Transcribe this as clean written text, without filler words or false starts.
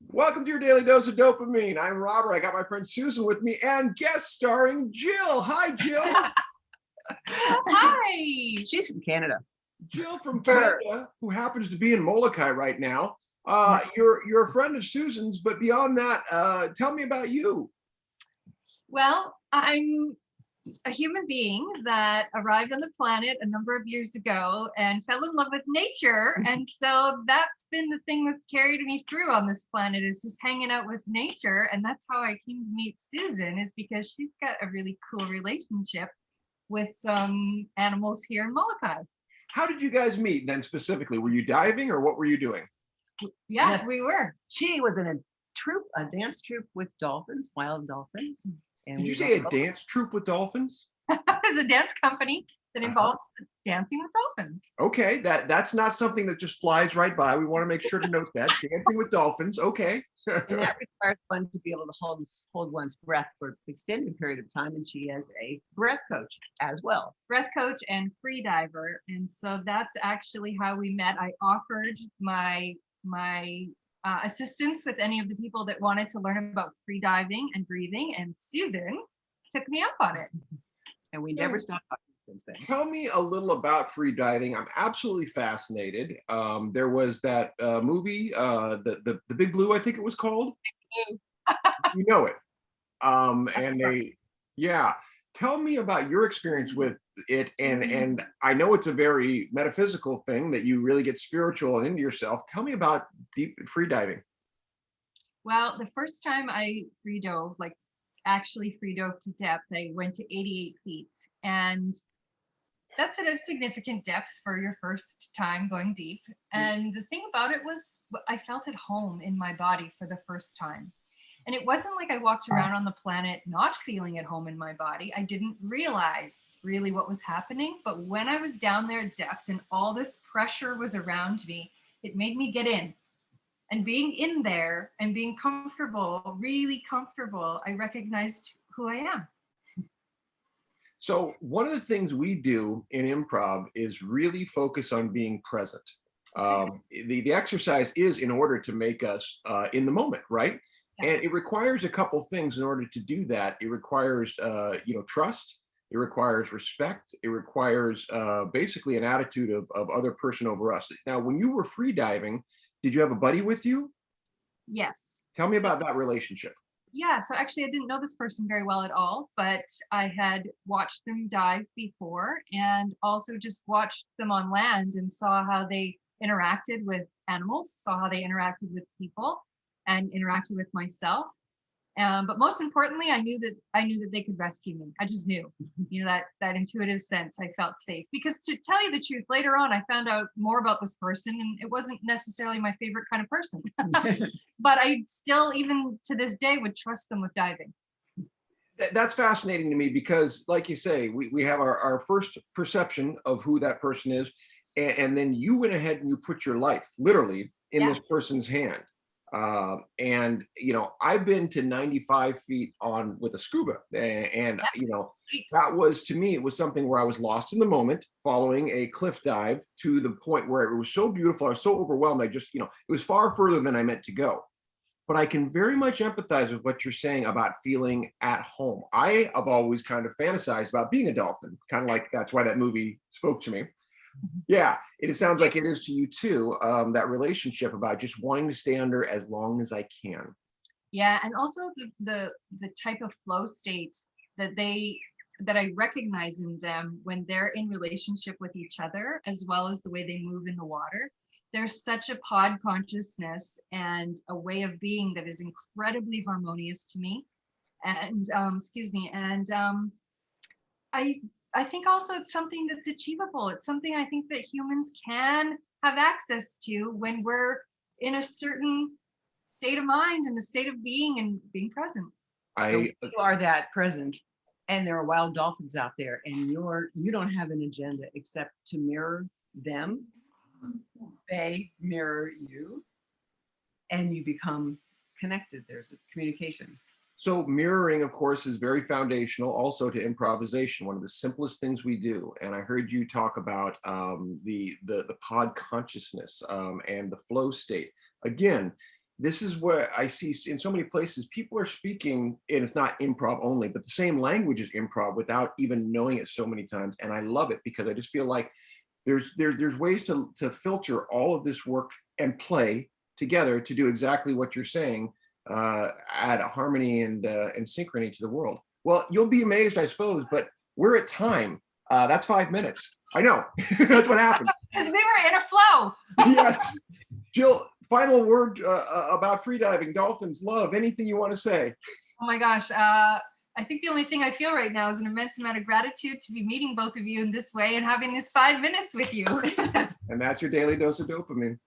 Welcome to your daily dose of dopamine. I'm Robert. I got my friend Susan with me and guest starring Jill. Hi, Jill. Hi. She's from Canada. Jill from Canada, who happens to be in Molokai right now. You're a friend of Susan's, but beyond that, tell me about you. Well, I'm a human being that arrived on the planet a number of years ago and fell in love with nature. And so that's been the thing that's carried me through on this planet, is just hanging out with nature. And that's how I came to meet Susan, is because she's got a really cool relationship with some animals here in Molokai. How did you guys meet then specifically? Were you diving or what were you doing? Yes, we were. She was in a dance troupe with dolphins, wild dolphins. And Did you say a dance troupe with dolphins? It's a dance company that involves dancing with dolphins. Okay, that's not something that just flies right by. We want to make sure to note that. Dancing with dolphins, okay. And that requires one to be able to hold one's breath for an extended period of time. And she is a breath coach as well. Breath coach and free diver. And so that's actually how we met. I offered my assistance with any of the people that wanted to learn about free diving and breathing, and Susan took me up on it. And we never stopped talking since then. Tell me a little about free diving. I'm absolutely fascinated. There was that movie, the Big Blue, I think it was called. You know it. Tell me about your experience with it. And I know it's a very metaphysical thing that you really get spiritual and into yourself. Tell me about deep free diving. Well, the first time I free dove, actually free dove to depth, I went to 88 feet. And that's at a significant depth for your first time going deep. And the thing about it was I felt at home in my body for the first time. And it wasn't like I walked around on the planet not feeling at home in my body. I didn't realize really what was happening. But when I was down there at depth and all this pressure was around me, it made me get in. And being in there and being comfortable, really comfortable, I recognized who I am. So one of the things we do in improv is really focus on being present. The exercise is in order to make us in the moment, right? And it requires a couple things in order to do that. It requires, trust. It requires respect. It requires basically an attitude of other person over us. Now, when you were free diving, did you have a buddy with you? Yes. Tell me about that relationship. Yeah, so actually I didn't know this person very well at all, but I had watched them dive before and also just watched them on land and saw how they interacted with animals, saw how they interacted with people, and interacted with myself. But most importantly, I knew that they could rescue me. I just knew, that intuitive sense. I felt safe, because to tell you the truth, later on, I found out more about this person, and it wasn't necessarily my favorite kind of person. But I still, even to this day, would trust them with diving. That's fascinating to me because, like you say, we have our first perception of who that person is, and then you went ahead and you put your life literally in this person's hand. I've been to 95 feet on with a scuba, and that was, to me, it was something where I was lost in the moment following a cliff dive to the point where it was so beautiful. I was so overwhelmed. I just, it was far further than I meant to go. But I can very much empathize with what you're saying about feeling at home. I have always kind of fantasized about being a dolphin, kind of like that's why that movie spoke to me. Yeah, it sounds like it is to you too, that relationship about just wanting to stay under as long as I can. Yeah, and also the type of flow state that I recognize in them when they're in relationship with each other, as well as the way they move in the water. There's such a pod consciousness and a way of being that is incredibly harmonious to me. And I think also it's something that's achievable. It's something I think that humans can have access to when we're in a certain state of mind and a state of being and being present. So you are that present, and there are wild dolphins out there, and you don't have an agenda except to mirror them. They mirror you, and you become connected. There's a communication. So mirroring, of course, is very foundational also to improvisation, one of the simplest things we do. And I heard you talk about the pod consciousness and the flow state. Again, this is where I see in so many places, people are speaking, and it's not improv only, but the same language is improv without even knowing it so many times. And I love it because I just feel like there's ways to filter all of this work and play together to do exactly what you're saying, add harmony and synchrony to the world. Well, you'll be amazed, I suppose, but we're at time. That's 5 minutes. I know. That's what happens. Because we were in a flow. Yes. Jill, final word about freediving, dolphins, love, anything you want to say? Oh my gosh. I think the only thing I feel right now is an immense amount of gratitude to be meeting both of you in this way and having this 5 minutes with you. And that's your daily dose of dopamine.